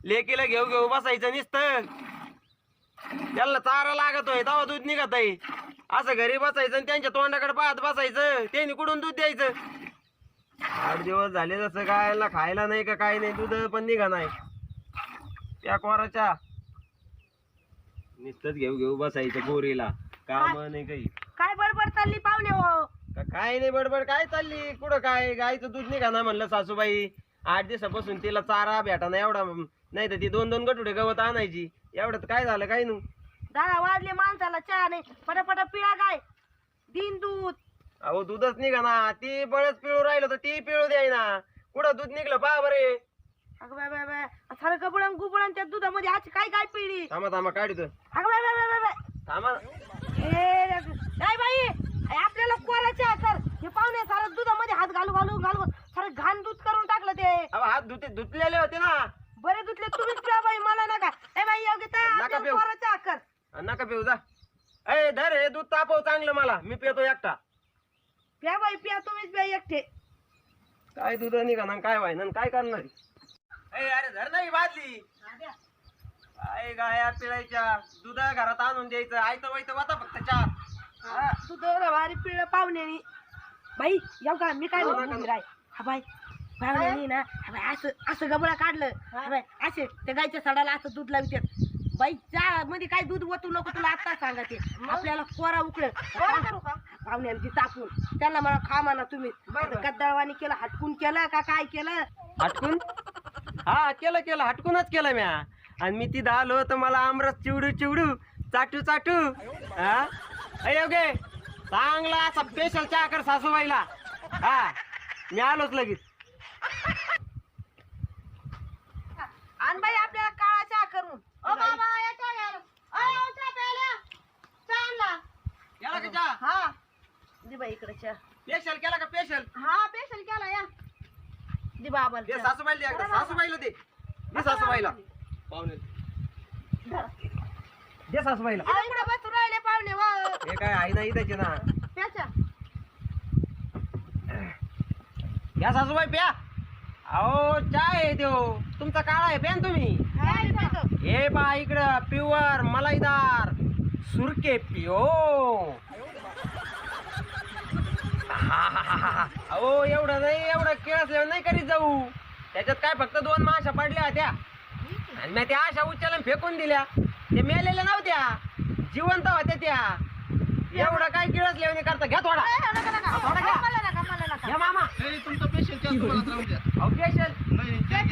लेकीला घेऊ घेऊ बसायचं नुसतं. त्याला चारा लागतोय तेव्हा दूध निघत आहे. असं घरी बसायचं आणि त्यांच्या तोंडाकडे पाहत बसायचं. त्यांनी कुठून दूध द्यायचं. 8 दिवस झाले जसं गायला खायला नाही का काय नाही. दूध पण निघा नाही. त्या कोराच्या नुसतंच घेऊ घेऊ बसायचं गोरीला. काम नाही काही. काय बडबड चालली पाहुणे हो? काय नाही बडबड काय चालली. कुठं काय गायचं दूध निघा ना म्हणलं सासूबाई. 8 दिवसापासून तिला चारा भेटा ना एवढा. नाही तर ती 2-2 गटुडे गवत आणायची. एवढं काय झालं काय नू. 10 वाजले माणसाला चहा नाही. पटापटा पिळा काय दिन दूध. अहो दूधच निघा ना. ती बळच पिळू राहिलं तर ती पिळू द्याय ना. कुठं दूध निघलं पहा बरे. अगं बाय बाय बाय सारं गबळण गुबळण त्या दुधामध्ये आज काय काय पिळी. थांबा थांबा काढतो. अगं बाय बाय बाय बाय थांबा. ए बाई आपल्याला कोराच्या तर हे पाहुणे सारं दुधामध्ये हात घालू घालू घालू सारं घाण दूध करून टाकलं ते. अहो हात धुतलेले होते ना. बरे धुतले तुम्हीच पिळा बाई मला नका. ए बाई नका पिऊ. कोराच्या कर नका पिऊ जा. ए धर हे दूध तापव चांगलं मला. मी पितो एकटा. प्या बाई प्या तुम्हीच प्या एकटे. काय दूध निघा ना काय व्हाय ना काय करणार. अरे धर नाही बादली. काय गाया पिळायच्या. दूध घरात आणून द्यायचं. आयतं वायतं वाता फक्त चार. दूध भारी पिळलं पाहुण्यानी. बाई येऊ का मी काय म्हणतो राय. हा बाई पाहुण्यानी ना हा बाई असं असं गबळा काढलं. हा बाई असे त्या गायच्या सडाला असं दूध लावतात. बाई चहा मध्ये काय दूध ओतू नको तुला आता सांगते. आपल्याला कोरा उकळ पाहुण्याला ती तापून त्याला मला खा म्हणा तुम्ही. गद्दाळवाणी केलं हटकून केलं का काय केलं. हटकून हा केलं हटकूनच केलं म्या. आणि मी तिथं आलो तर मला आमरस चिवडू चिवडू चाटू चाटू. हा अयोगे चांगला असा स्पेशल चहा कर सासूबाईला. हा मी आलोच लगेच. आणि बाई आपल्याला काळा चहा करून. ओ बाबा या चहा घ्यायला. ओ चहा प्यायला. चहा आणला. केला का चहा. हा दे बाई इकडे चहा. स्पेशल केला का स्पेशल. हा स्पेशल केला या. दे बाबा दे सासूबाईला दे एकदा. सासूबाईला दे. दे सासूबाईला. पाहुणे दे सासूबाईला. इकडे बसून राहिले पाहुणे वा. हे काय आहे नाही त्याचे ना. प्याच्या या सासूबाई प्या. अहो चहा आहे तो तुमचा काळा आहे. प्या ना तुम्ही. हे पहा इकडं प्युअर मलाईदार सुरके पिओ. अहो एवढं नाही. एवढं केळसल्यावर नाही करीत जाऊ. त्याच्यात काय फक्त 2 माशा पडल्या होत्या आणि मी त्या आशा उचलून फेकून दिल्या. ते मेलेल्या नव्हत्या जिवंत होत्या त्या. एवढं काय किळसल्यावर करता. घ्या थोडा थोडा घ्या. घ्या मामा. तुमचं पेशंट तुम्हाला राहू द्या. अहो स्पेशल नाही